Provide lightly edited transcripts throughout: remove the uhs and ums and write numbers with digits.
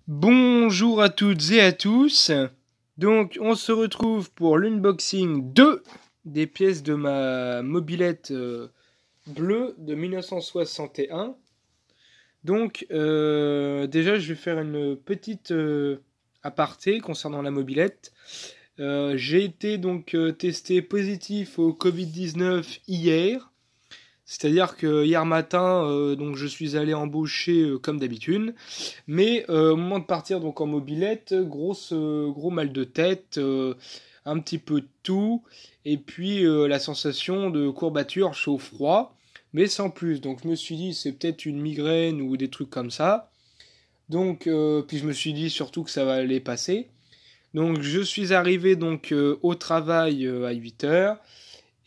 Bonjour à toutes et à tous. Donc, on se retrouve pour l'unboxing des pièces de ma mobilette bleue de 1961. Donc, déjà, je vais faire une petite aparté concernant la mobilette. J'ai été donc testé positif au Covid-19 hier. C'est-à-dire que hier matin, donc je suis allé embaucher comme d'habitude, mais au moment de partir donc en mobilette, gros mal de tête, un petit peu de tout, et puis la sensation de courbature chaud-froid, mais sans plus. Donc je me suis dit c'est peut-être une migraine ou des trucs comme ça. Donc puis je me suis dit surtout que ça va aller passer. Donc je suis arrivé donc au travail à 8 heures.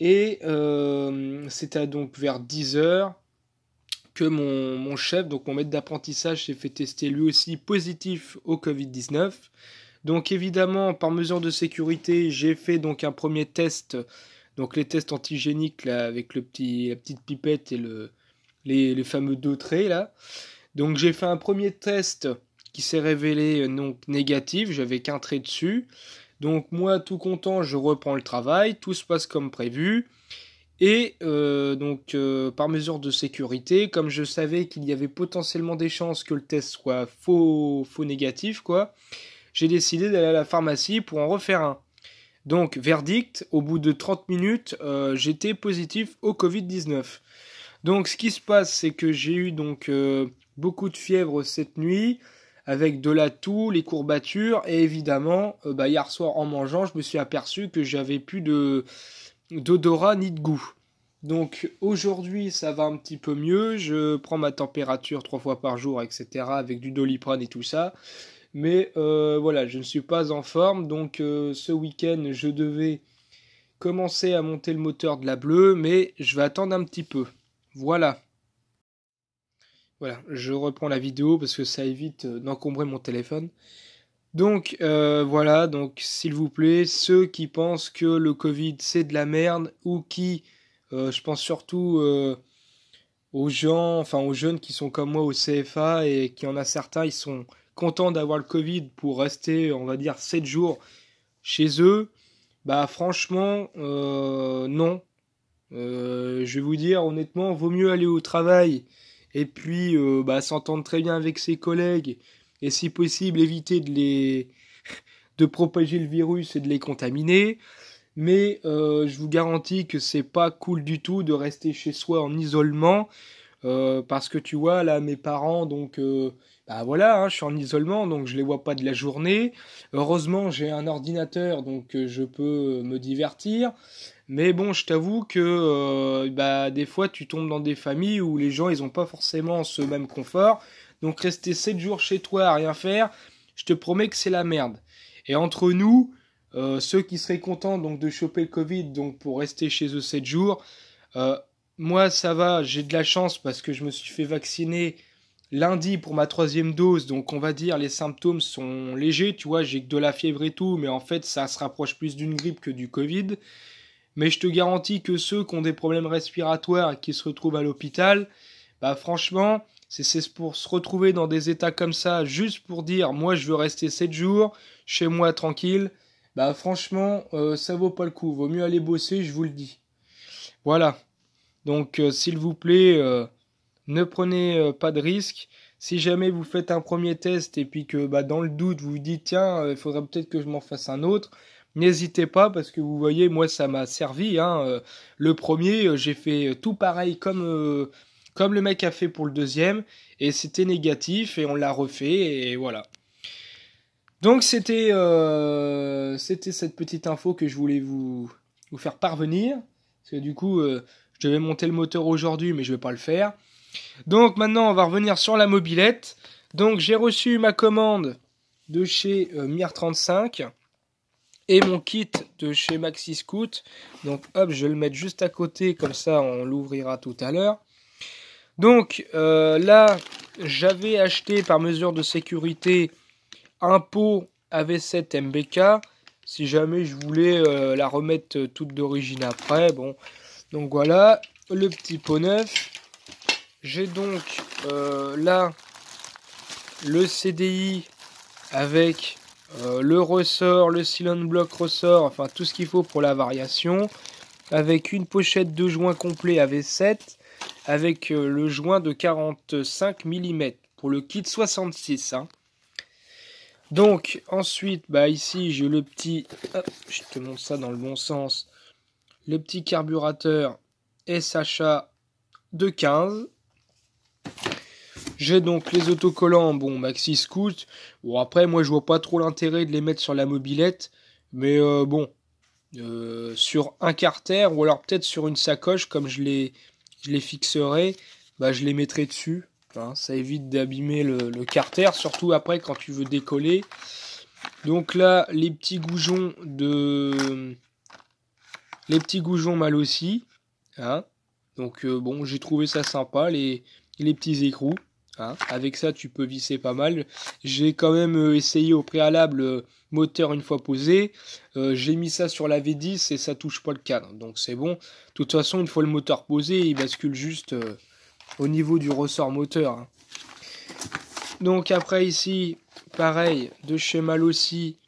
Et c'était donc vers 10 heures que mon chef, donc mon maître d'apprentissage, s'est fait tester lui aussi positif au Covid-19. Donc évidemment, par mesure de sécurité, j'ai fait donc un premier test, donc les tests antigéniques là, avec la petite pipette et les fameux deux traits là. Donc j'ai fait un premier test qui s'est révélé donc négatif, j'avais qu'un trait dessus. Donc moi, tout content, je reprends le travail, tout se passe comme prévu. Et par mesure de sécurité, comme je savais qu'il y avait potentiellement des chances que le test soit faux négatif, quoi, j'ai décidé d'aller à la pharmacie pour en refaire un. Donc, verdict, au bout de 30 minutes, j'étais positif au Covid-19. Donc, ce qui se passe, c'est que j'ai eu donc beaucoup de fièvre cette nuit, avec de la toux, les courbatures, et évidemment, hier soir en mangeant, je me suis aperçu que j'avais plus d'odorat ni de goût. Donc aujourd'hui ça va un petit peu mieux, je prends ma température 3 fois par jour, etc. avec du Doliprane et tout ça. Mais voilà, je ne suis pas en forme, donc ce week-end je devais commencer à monter le moteur de la bleue, mais je vais attendre un petit peu. Voilà. Voilà, je reprends la vidéo parce que ça évite d'encombrer mon téléphone. Donc voilà, donc s'il vous plaît, ceux qui pensent que le Covid c'est de la merde ou qui, je pense surtout aux gens, enfin aux jeunes qui sont comme moi au CFA et qui en a certains, ils sont contents d'avoir le Covid pour rester, on va dire, 7 jours chez eux. Bah franchement, non. Je vais vous dire honnêtement, vaut mieux aller au travail et puis s'entendre très bien avec ses collègues et si possible éviter de propager le virus et de les contaminer. Mais je vous garantis que c'est pas cool du tout de rester chez soi en isolement. Parce que tu vois, là, mes parents, donc, bah voilà, hein, je suis en isolement, donc je les vois pas de la journée. Heureusement, j'ai un ordinateur, donc je peux me divertir. Mais bon, je t'avoue que des fois, tu tombes dans des familles où les gens, ils ont pas forcément ce même confort. Donc rester 7 jours chez toi à rien faire, je te promets que c'est la merde. Et entre nous, ceux qui seraient contents donc de choper le Covid, donc pour rester chez eux 7 jours, euh, moi, ça va, j'ai de la chance parce que je me suis fait vacciner lundi pour ma troisième dose, donc on va dire les symptômes sont légers, tu vois, j'ai que de la fièvre et tout, mais en fait ça se rapproche plus d'une grippe que du Covid. Mais je te garantis que ceux qui ont des problèmes respiratoires et qui se retrouvent à l'hôpital, bah franchement, c'est pour se retrouver dans des états comme ça, juste pour dire, moi je veux rester 7 jours, chez moi tranquille, bah franchement, ça vaut pas le coup, vaut mieux aller bosser, je vous le dis. Voilà. Donc, s'il vous plaît, ne prenez pas de risques. Si jamais vous faites un premier test et puis que dans le doute vous vous dites tiens, il faudrait peut-être que je m'en fasse un autre, n'hésitez pas parce que vous voyez, moi ça m'a servi. Hein, le premier, j'ai fait tout pareil comme le mec a fait pour le deuxième et c'était négatif et on l'a refait et voilà. Donc c'était cette petite info que je voulais vous faire parvenir. Parce que du coup, je devais monter le moteur aujourd'hui, mais je vais pas le faire. Donc maintenant, on va revenir sur la mobilette. Donc j'ai reçu ma commande de chez Mir35 et mon kit de chez Maxi Scoot. Donc hop, je vais le mettre juste à côté, comme ça on l'ouvrira tout à l'heure. Donc là, j'avais acheté par mesure de sécurité un pot AV7 MBK. Si jamais je voulais la remettre toute d'origine après, bon. Donc voilà, le petit pot neuf. J'ai donc là le CDI avec le ressort, le cylinder block ressort, enfin tout ce qu'il faut pour la variation, avec une pochette de joint complet AV7, avec le joint de 45 mm pour le kit 66. Hein. Donc ensuite, bah ici j'ai le petit, hop, je te montre ça dans le bon sens, le petit carburateur SHA de 15. J'ai donc les autocollants, bon, Maxi Scout. Bon, après, moi, je vois pas trop l'intérêt de les mettre sur la mobilette. Mais bon, sur un carter ou alors peut-être sur une sacoche, comme je les fixerai, bah, je les mettrai dessus. Hein, ça évite d'abîmer le carter, surtout après quand tu veux décoller. Donc là, les petits goujons mal aussi. Hein. Donc bon, j'ai trouvé ça sympa, les petits écrous. Hein. Avec ça, tu peux visser pas mal. J'ai quand même essayé au préalable moteur une fois posé. J'ai mis ça sur la V10 et ça touche pas le cadre. Donc c'est bon. De toute façon, une fois le moteur posé, il bascule juste au niveau du ressort moteur. Hein. Donc après ici, pareil, de chez Mal aussi,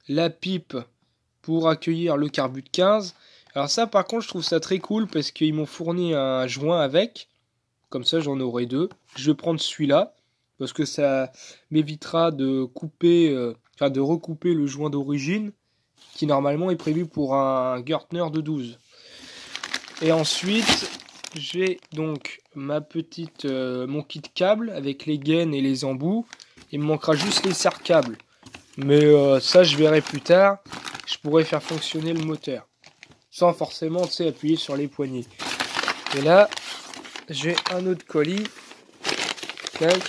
la pipe pour accueillir le Carbut 15. Alors ça, par contre, je trouve ça très cool parce qu'ils m'ont fourni un joint avec. Comme ça, j'en aurai deux. Je vais prendre celui-là parce que ça m'évitera de couper, de recouper le joint d'origine qui normalement est prévu pour un Gertner de 12. Et ensuite, j'ai donc mon kit câble avec les gaines et les embouts. Il me manquera juste les serre-câbles. Mais ça, je verrai plus tard. Je pourrais faire fonctionner le moteur sans forcément, appuyer sur les poignées. Et là, j'ai un autre colis. Tac.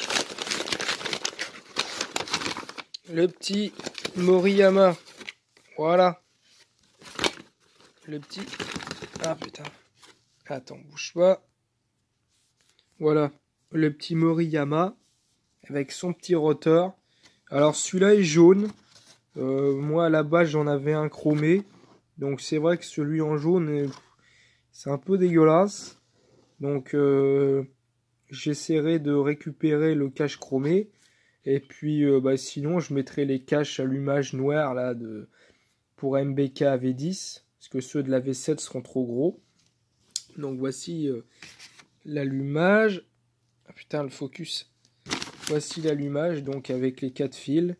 Le petit Moriyama. Voilà. Le petit... Ah putain. Attends, bouge pas. Voilà. Le petit Moriyama. Avec son petit rotor. Alors celui-là est jaune. Moi à la base j'en avais un chromé. Donc c'est vrai que celui en jaune, c'est un peu dégueulasse. Donc j'essaierai de récupérer le cache chromé. Et puis sinon je mettrai les caches allumage noir là pour MBK V10. Parce que ceux de la V7 seront trop gros. Donc voici l'allumage. Ah putain le focus. Voici l'allumage donc avec les 4 fils.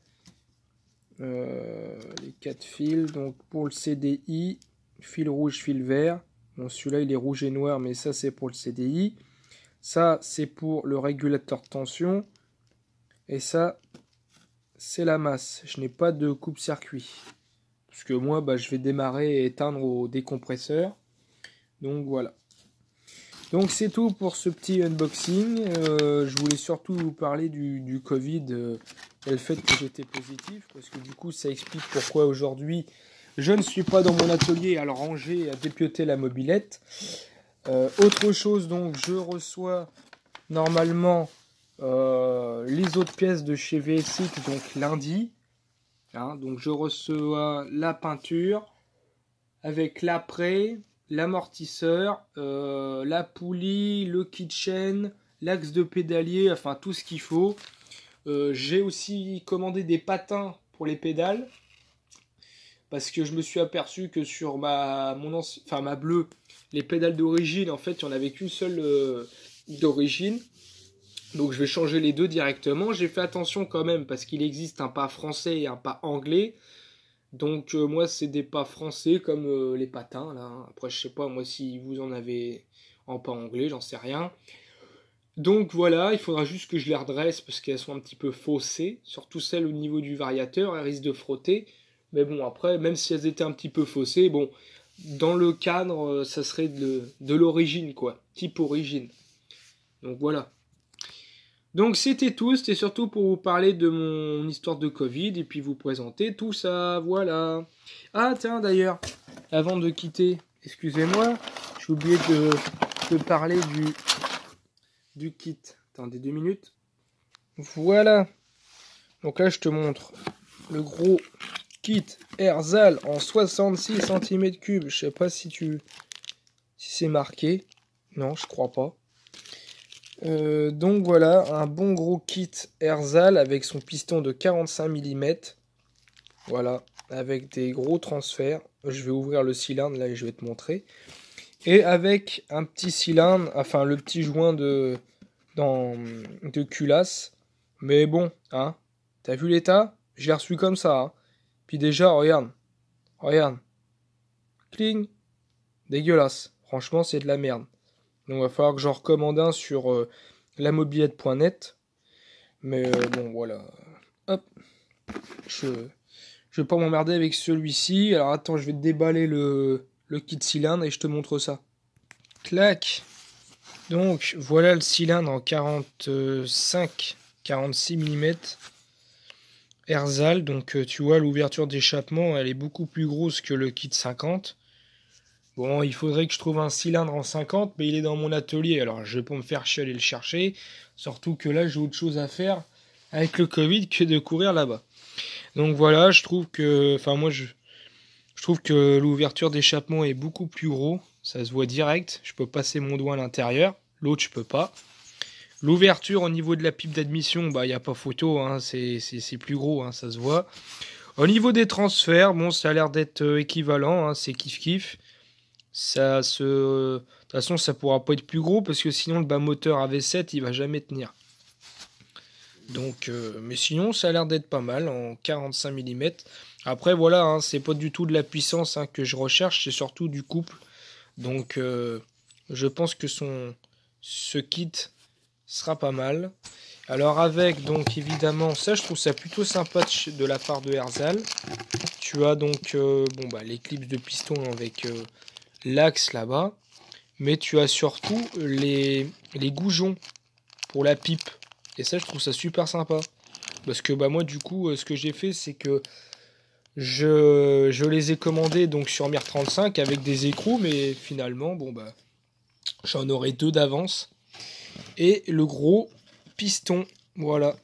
Les 4 fils. Donc pour le CDI, fil rouge, fil vert. Bon celui-là il est rouge et noir mais ça c'est pour le CDI. Ça, c'est pour le régulateur de tension. Et ça, c'est la masse. Je n'ai pas de coupe-circuit. Parce que moi, je vais démarrer et éteindre au décompresseur. Donc voilà. Donc c'est tout pour ce petit unboxing. Je voulais surtout vous parler du Covid et le fait que j'étais positif. Parce que du coup, ça explique pourquoi aujourd'hui, je ne suis pas dans mon atelier à le ranger, à dépioter la mobilette. Autre chose, donc je reçois normalement les autres pièces de chez VSX donc lundi. Hein, donc je reçois la peinture avec l'après, l'amortisseur, la poulie, le kitchen, l'axe de pédalier, enfin tout ce qu'il faut. J'ai aussi commandé des patins pour les pédales. Parce que je me suis aperçu que sur ma bleue, les pédales d'origine, en fait, il n'y en avait qu'une seule d'origine. Donc je vais changer les deux directement. J'ai fait attention quand même parce qu'il existe un pas français et un pas anglais. Donc moi, c'est des pas français comme les patins. Là. Après, je sais pas, moi, si vous en avez en pas anglais, j'en sais rien. Donc voilà, il faudra juste que je les redresse parce qu'elles sont un petit peu faussées. Surtout celles au niveau du variateur, elles risquent de frotter. Mais bon, après, même si elles étaient un petit peu faussées, bon, dans le cadre, ça serait de l'origine, quoi. Type origine. Donc voilà. Donc c'était tout, c'était surtout pour vous parler de mon histoire de Covid et puis vous présenter tout ça, voilà. Ah tiens d'ailleurs, avant de quitter, excusez-moi, j'ai oublié de parler du kit. Attendez 2 minutes. Voilà. Donc là je te montre le gros kit Erzal en 66 cm3. Je sais pas si c'est marqué. Non, je crois pas. Donc voilà, un bon gros kit Erzal avec son piston de 45 mm. Voilà, avec des gros transferts. Je vais ouvrir le cylindre là et je vais te montrer. Et avec un petit cylindre, enfin le petit joint de culasse. Mais bon, hein, t'as vu l'état? Je l'ai reçu comme ça. Hein. Puis déjà, regarde, cling, dégueulasse. Franchement, c'est de la merde. Donc il va falloir que j'en recommande un sur lamobilette.net. Mais bon, voilà. Hop, je vais pas m'emmerder avec celui-ci. Alors attends, je vais te déballer le kit cylindre et je te montre ça. Clac. Donc voilà le cylindre en 45-46 mm. Erzal, donc tu vois l'ouverture d'échappement elle est beaucoup plus grosse que le kit 50. Bon, il faudrait que je trouve un cylindre en 50, mais il est dans mon atelier, alors je vais pas me faire chier aller le chercher. Surtout que là j'ai autre chose à faire avec le Covid que de courir là-bas. Donc voilà, je trouve que, enfin moi je trouve que l'ouverture d'échappement est beaucoup plus gros. Ça se voit direct. Je peux passer mon doigt à l'intérieur. L'autre, je peux pas. L'ouverture au niveau de la pipe d'admission, bah, il n'y a pas photo. Hein, c'est plus gros, hein, ça se voit. Au niveau des transferts, bon, ça a l'air d'être équivalent. Hein, c'est kiff-kiff. De toute façon, ça pourra pas être plus gros parce que sinon, le bas moteur AV7, il va jamais tenir. Donc, mais sinon, ça a l'air d'être pas mal en 45 mm. Après, voilà, hein, c'est pas du tout de la puissance hein, que je recherche, c'est surtout du couple. Donc, je pense que ce kit sera pas mal. Alors, avec, donc, évidemment, ça, je trouve ça plutôt sympa de la part de Erzal. Tu as donc, bon, bah, l'éclipse de piston avec l'axe là-bas. Mais tu as surtout les goujons pour la pipe. Et ça, je trouve ça super sympa. Parce que, bah, moi, du coup, ce que j'ai fait, c'est que je les ai commandés donc sur Mir35 avec des écrous, mais finalement, bon bah, j'en aurai deux d'avance. Et le gros piston, voilà,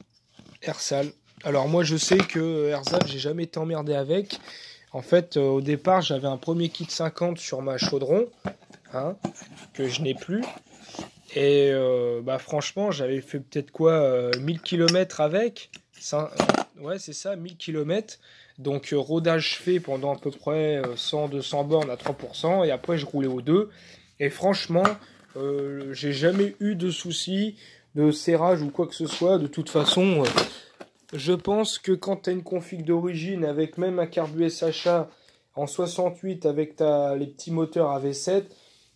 Erzal. Alors moi, je sais que Erzal, j'ai jamais été emmerdé avec. En fait, au départ, j'avais un premier kit 50 sur ma chaudron, hein, que je n'ai plus. Et bah franchement, j'avais fait peut-être quoi, 1000 km avec. Ouais, c'est ça, 1000 km. Donc rodage fait pendant à peu près 100-200 bornes à 3%. Et après, je roulais aux deux. Et franchement, j'ai jamais eu de soucis de serrage ou quoi que ce soit. De toute façon, je pense que quand tu as une config d'origine avec même un carbu SHA en 68 avec les petits moteurs AV7,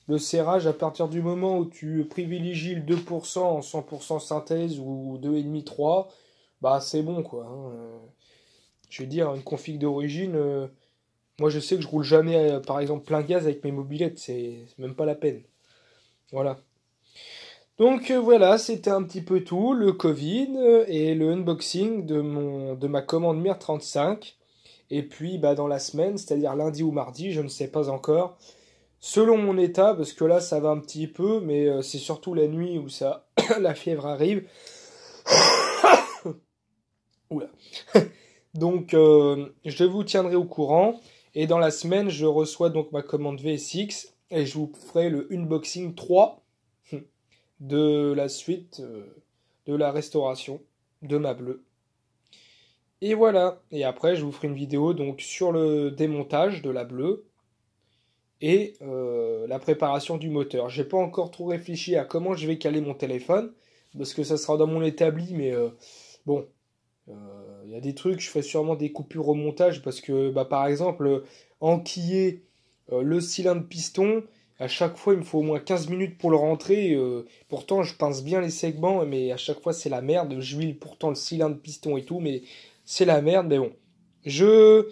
le serrage, à partir du moment où tu privilégies le 2% en 100% synthèse ou 2,5-3, bah c'est bon quoi. Hein. Je veux dire, une config d'origine, moi je sais que je roule jamais par exemple plein gaz avec mes mobilettes, c'est même pas la peine. Voilà. Donc voilà, c'était un petit peu tout, le Covid et le unboxing de ma commande Mir 35. Et puis bah, dans la semaine, c'est-à-dire lundi ou mardi, je ne sais pas encore. Selon mon état, parce que là ça va un petit peu, mais c'est surtout la nuit où ça la fièvre arrive. Oula. Donc je vous tiendrai au courant. Et dans la semaine, je reçois donc ma commande VSX et je vous ferai le unboxing 3 de la suite de la restauration de ma bleue. Et voilà. Et après, je vous ferai une vidéo donc sur le démontage de la bleue et la préparation du moteur. J'ai pas encore trop réfléchi à comment je vais caler mon téléphone parce que ça sera dans mon établi, mais bon, il y a des trucs, je ferai sûrement des coupures au montage parce que, bah, par exemple, enquiller le cylindre piston, à chaque fois, il me faut au moins 15 minutes pour le rentrer. Pourtant, je pince bien les segments, mais à chaque fois, c'est la merde. J'huile pourtant le cylindre piston et tout, mais c'est la merde. Mais bon, je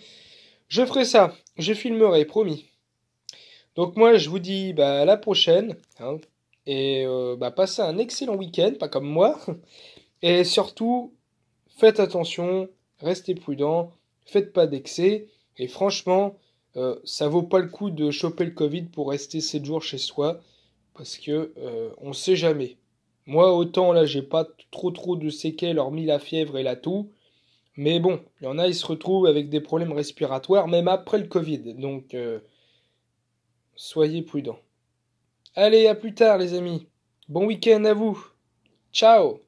ferai ça. Je filmerai, promis. Donc moi, je vous dis bah, à la prochaine. Hein, et bah, passez un excellent week-end, pas comme moi. Et surtout, faites attention, restez prudents, faites pas d'excès. Et franchement, ça vaut pas le coup de choper le Covid pour rester 7 jours chez soi. Parce que on sait jamais. Moi, autant là, j'ai pas trop de séquelles, hormis la fièvre et la toux. Mais bon, il y en a, ils se retrouvent avec des problèmes respiratoires, même après le Covid. Donc, soyez prudents. Allez, à plus tard, les amis. Bon week-end à vous. Ciao!